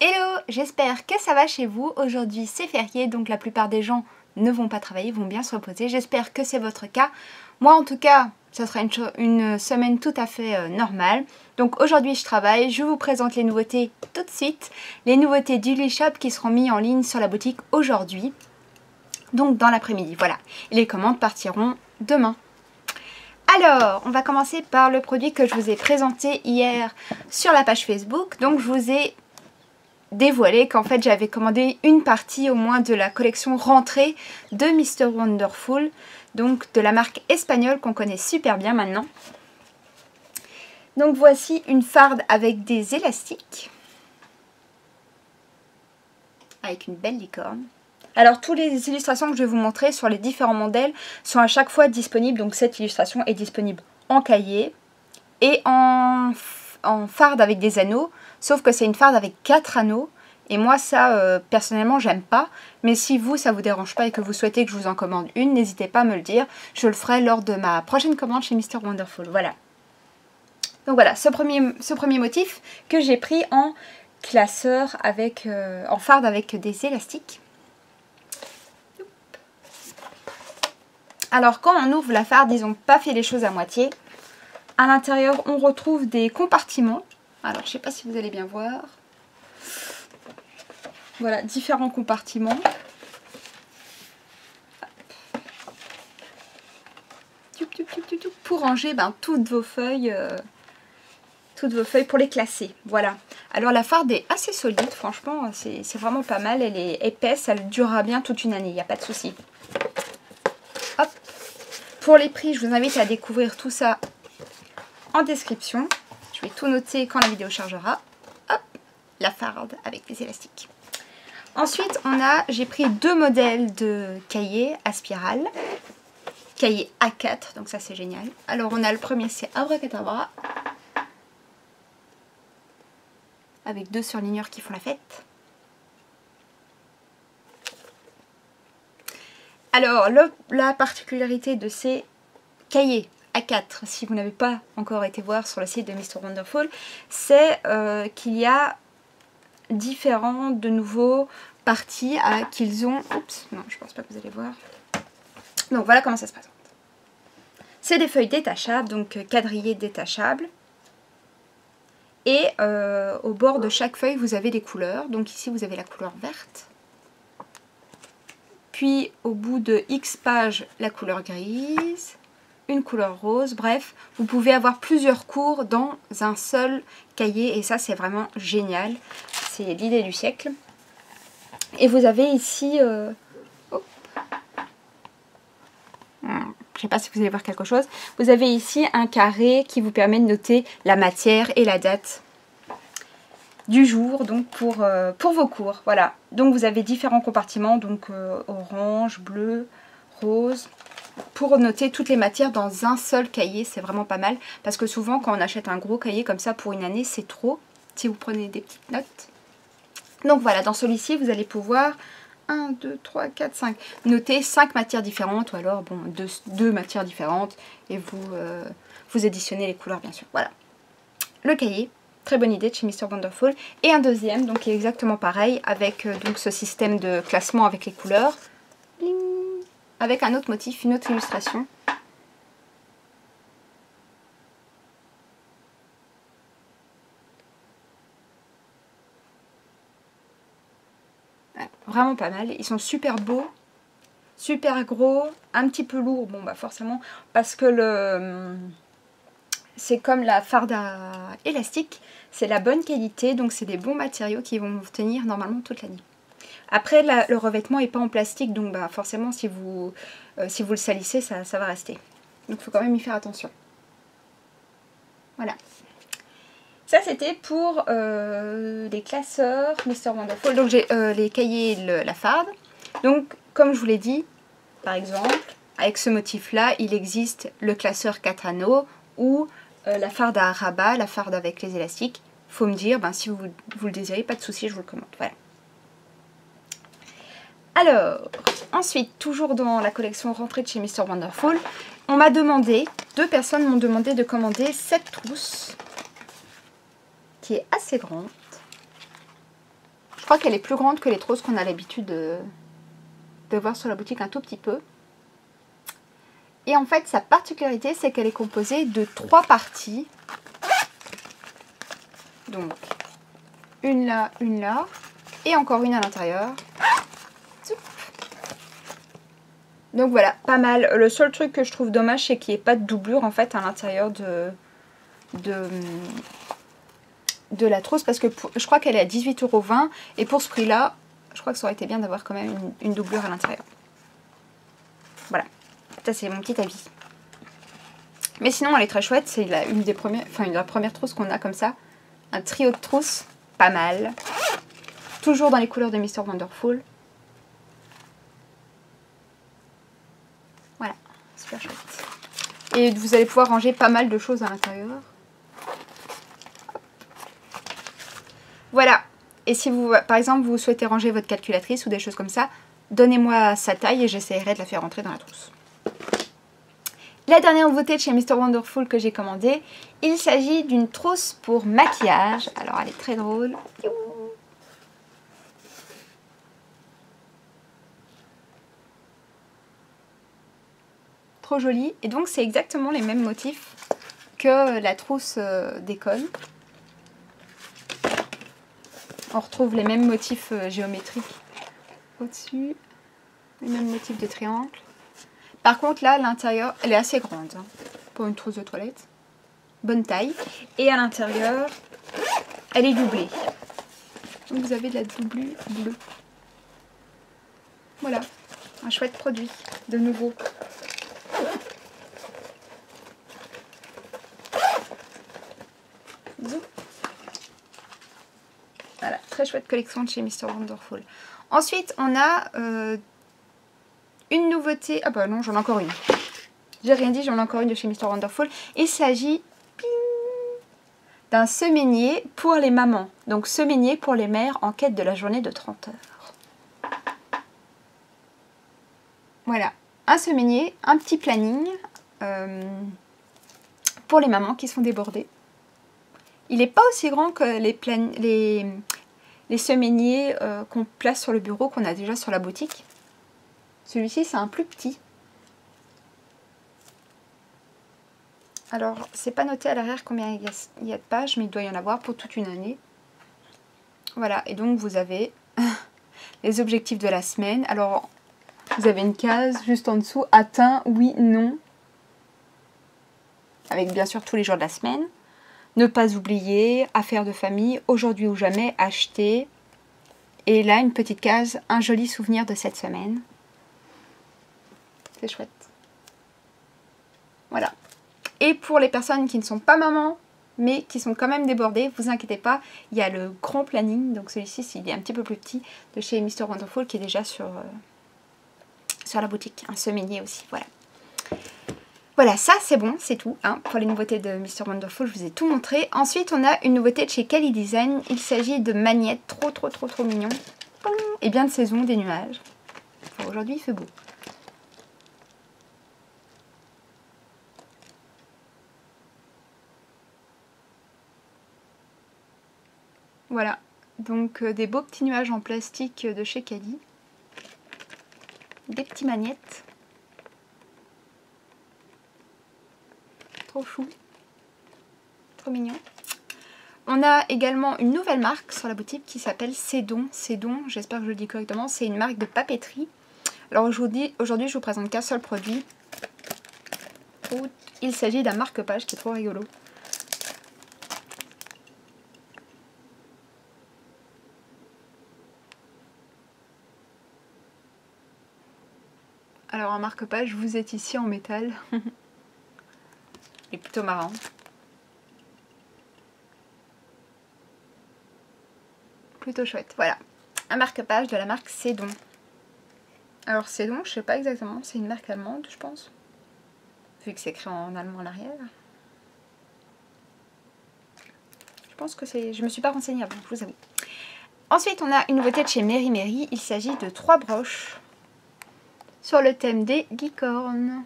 Hello, j'espère que ça va chez vous. Aujourd'hui c'est férié, donc la plupart des gens ne vont pas travailler, vont bien se reposer. J'espère que c'est votre cas. Moi en tout cas, ça sera une semaine tout à fait normale. Donc aujourd'hui je travaille, je vous présente les nouveautés tout de suite. Les nouveautés du Lee Shop qui seront mises en ligne sur la boutique aujourd'hui. Donc dans l'après-midi, voilà. Et les commandes partiront demain. Alors, on va commencer par le produit que je vous ai présenté hier sur la page Facebook. Donc je vous ai dévoilé qu'en fait j'avais commandé une partie au moins de la collection rentrée de Mr Wonderful, donc de la marque espagnole qu'on connaît super bien maintenant. Donc voici une farde avec des élastiques, avec une belle licorne. Alors toutes les illustrations que je vais vous montrer sur les différents modèles sont à chaque fois disponibles, donc cette illustration est disponible en cahier et en farde avec des anneaux, sauf que c'est une farde avec 4 anneaux. Et moi ça personnellement j'aime pas, mais si vous ça vous dérange pas et que vous souhaitez que je vous en commande une, n'hésitez pas à me le dire, je le ferai lors de ma prochaine commande chez Mr Wonderful, voilà. Donc voilà, ce premier motif que j'ai pris en classeur avec, en farde avec des élastiques. Alors quand on ouvre la farde, ils n'ont pas fait les choses à moitié. À l'intérieur on retrouve des compartiments, alors je sais pas si vous allez bien voir. Voilà, différents compartiments. Pour ranger toutes vos feuilles pour les classer. Voilà. Alors la farde est assez solide, franchement, c'est vraiment pas mal. Elle est épaisse, elle durera bien toute une année, il n'y a pas de souci. Hop. Pour les prix, je vous invite à découvrir tout ça en description. Je vais tout noter quand la vidéo chargera. Hop, la farde avec les élastiques. Ensuite, j'ai pris deux modèles de cahiers à spirale. Cahier A4, donc ça c'est génial. Alors on a le premier, c'est Abracadabra. Avec deux surligneurs qui font la fête. Alors la particularité de ces cahiers A4, si vous n'avez pas encore été voir sur le site de Mr Wonderful, c'est qu'il y a différents de nouveaux parties qu'ils ont. Oups, non, je pense pas que vous allez voir. Donc voilà comment ça se présente. C'est des feuilles détachables, donc quadrillées détachables. Et au bord de chaque feuille, vous avez des couleurs. Donc ici, vous avez la couleur verte. Puis au bout de X pages, la couleur grise. Une couleur rose. Bref, vous pouvez avoir plusieurs cours dans un seul cahier. Et ça, c'est vraiment génial. C'est l'idée du siècle. Et vous avez ici... Je ne sais pas si vous allez voir quelque chose. Vous avez ici un carré qui vous permet de noter la matière et la date du jour, donc pour vos cours. Voilà. Donc vous avez différents compartiments, donc orange, bleu, rose, pour noter toutes les matières dans un seul cahier. C'est vraiment pas mal, parce que souvent quand on achète un gros cahier comme ça pour une année, c'est trop, si vous prenez des petites notes. Donc voilà, dans celui-ci, vous allez pouvoir... 1, 2, 3, 4, 5. Notez 5 matières différentes ou alors bon, deux matières différentes et vous additionnez les couleurs bien sûr. Voilà. Le cahier, très bonne idée de chez Mr Wonderful. Et un deuxième, donc qui est exactement pareil avec donc ce système de classement avec les couleurs. Bling, avec un autre motif, une autre illustration. Vraiment pas mal, ils sont super beaux, super gros, un petit peu lourd, bon bah forcément, parce que c'est comme la farde à élastique, c'est la bonne qualité, donc c'est des bons matériaux qui vont vous tenir normalement toute l'année. Après le revêtement n'est pas en plastique, donc bah forcément si vous le salissez, ça va rester. Donc il faut quand même y faire attention. Voilà. Ça c'était pour les classeurs Mr Wonderful, donc j'ai les cahiers et la farde. Donc comme je vous l'ai dit, par exemple, avec ce motif là, il existe le classeur 4 anneaux ou la farde à rabat, la farde avec les élastiques. Faut me dire, si vous le désirez, pas de souci, je vous le commande. Voilà. Alors, ensuite, toujours dans la collection rentrée de chez Mr Wonderful, on m'a demandé, deux personnes m'ont demandé de commander cette trousse qui est assez grande. Je crois qu'elle est plus grande que les trousses qu'on a l'habitude de voir sur la boutique un tout petit peu. Et en fait, sa particularité, c'est qu'elle est composée de 3 parties. Donc, une là, et encore une à l'intérieur. Donc voilà, pas mal. Le seul truc que je trouve dommage, c'est qu'il n'y ait pas de doublure en fait à l'intérieur de la trousse. Parce que je crois qu'elle est à 18,20 € et pour ce prix-là, je crois que ça aurait été bien d'avoir quand même une doublure à l'intérieur. Voilà, ça c'est mon petit avis. Mais sinon, elle est très chouette. C'est une des premières trousses qu'on a comme ça. Un trio de trousses, pas mal. Toujours dans les couleurs de Mr. Wonderful. Voilà, super chouette. Et vous allez pouvoir ranger pas mal de choses à l'intérieur. Voilà. Et si vous, par exemple, vous souhaitez ranger votre calculatrice ou des choses comme ça, donnez-moi sa taille et j'essaierai de la faire rentrer dans la trousse. La dernière nouveauté de chez Mr. Wonderful que j'ai commandée, il s'agit d'une trousse pour maquillage. Alors elle est très drôle. Trop jolie. Et donc c'est exactement les mêmes motifs que la trousse d'école. On retrouve les mêmes motifs géométriques au-dessus. Les mêmes motifs de triangle. Par contre là, l'intérieur, elle est assez grande hein, pour une trousse de toilette. Bonne taille. Et à l'intérieur, elle est doublée. Donc vous avez de la doublure bleue. Voilà, un chouette produit de nouveau. Voilà, très chouette collection de chez Mr. Wonderful. Ensuite, on a une nouveauté. Ah bah non, j'en ai encore une. J'ai rien dit, j'en ai encore une de chez Mr. Wonderful. Il s'agit d'un semainier pour les mamans. Donc semainier pour les mères en quête de la journée de 30 heures. Voilà, un semainier, un petit planning pour les mamans qui sont débordées. Il n'est pas aussi grand que les semainiers qu'on place sur le bureau, qu'on a déjà sur la boutique. Celui-ci, c'est un plus petit. Alors, c'est pas noté à l'arrière combien il y a de pages, mais il doit y en avoir pour toute une année. Voilà, et donc vous avez les objectifs de la semaine. Alors, vous avez une case juste en dessous, atteint, oui, non. Avec bien sûr tous les jours de la semaine. Ne pas oublier, affaires de famille, aujourd'hui ou jamais, acheter. Et là, une petite case, un joli souvenir de cette semaine. C'est chouette. Voilà. Et pour les personnes qui ne sont pas mamans, mais qui sont quand même débordées, vous inquiétez pas, il y a le grand planning, donc celui-ci, il est un petit peu plus petit, de chez Mr. Wonderful, qui est déjà sur la boutique. Un semainier aussi, voilà. Voilà, ça c'est bon, c'est tout. Hein. Pour les nouveautés de Mr. Wonderful, je vous ai tout montré. Ensuite, on a une nouveauté de chez Cali Design. Il s'agit de magnettes trop mignons. Et bien de saison, des nuages. Enfin, aujourd'hui, il fait beau. Voilà, donc des beaux petits nuages en plastique de chez Cali. Des petits magnettes. Trop chou. Trop mignon. On a également une nouvelle marque sur la boutique qui s'appelle Cédon. Cédon, j'espère que je le dis correctement, c'est une marque de papeterie. Alors aujourd'hui, je vous présente qu'un seul produit. Il s'agit d'un marque-page qui est trop rigolo. Alors un marque-page, vous êtes ici en métal. Il est plutôt marrant. Plutôt chouette, voilà. Un marque-page de la marque Cédon. Alors Cédon, je sais pas exactement, c'est une marque allemande, je pense. Vu que c'est écrit en allemand à l'arrière. Je pense que c'est... Je me suis pas renseignée avant, je vous avoue. Ensuite, on a une nouveauté de chez Mary Mary. Il s'agit de 3 broches sur le thème des licornes.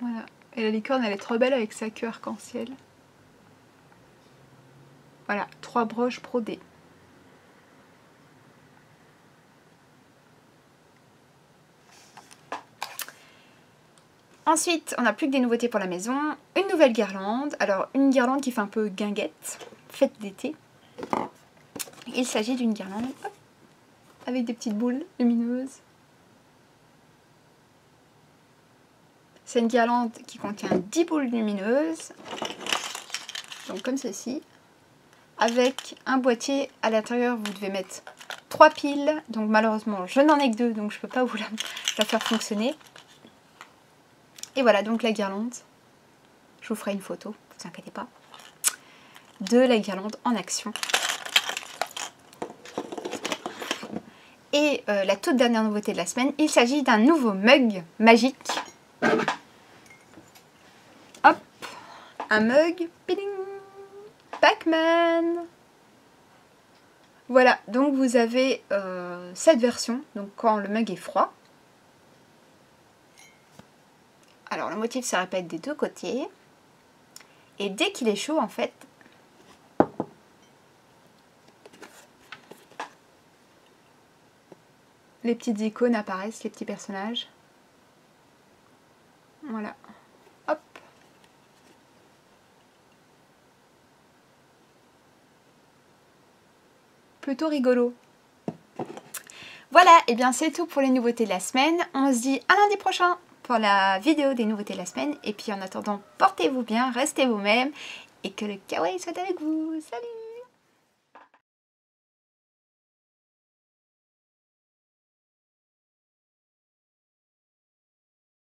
Voilà. Et la licorne, elle est trop belle avec sa queue arc-en-ciel. Voilà, 3 broches brodées. Ensuite, on n'a plus que des nouveautés pour la maison. Une nouvelle guirlande. Alors, une guirlande qui fait un peu guinguette, fête d'été. Il s'agit d'une guirlande hop, avec des petites boules lumineuses. C'est une guirlande qui contient 10 boules lumineuses. Donc comme ceci. Avec un boîtier à l'intérieur, vous devez mettre 3 piles. Donc malheureusement, je n'en ai que 2, donc je ne peux pas vous la faire fonctionner. Et voilà donc la guirlande. Je vous ferai une photo, ne vous inquiétez pas. De la guirlande en action. Et la toute dernière nouveauté de la semaine, il s'agit d'un nouveau mug magique. Hop, un mug, piling, Pac-Man. Voilà, donc vous avez cette version, donc quand le mug est froid. Alors le motif se répète des deux côtés. Et dès qu'il est chaud, en fait, les petites icônes apparaissent, les petits personnages. Voilà. Hop. Plutôt rigolo. Voilà, et bien c'est tout pour les nouveautés de la semaine. On se dit à lundi prochain pour la vidéo des nouveautés de la semaine. Et puis en attendant, portez-vous bien, restez vous-même et que le kawaii soit avec vous. Salut!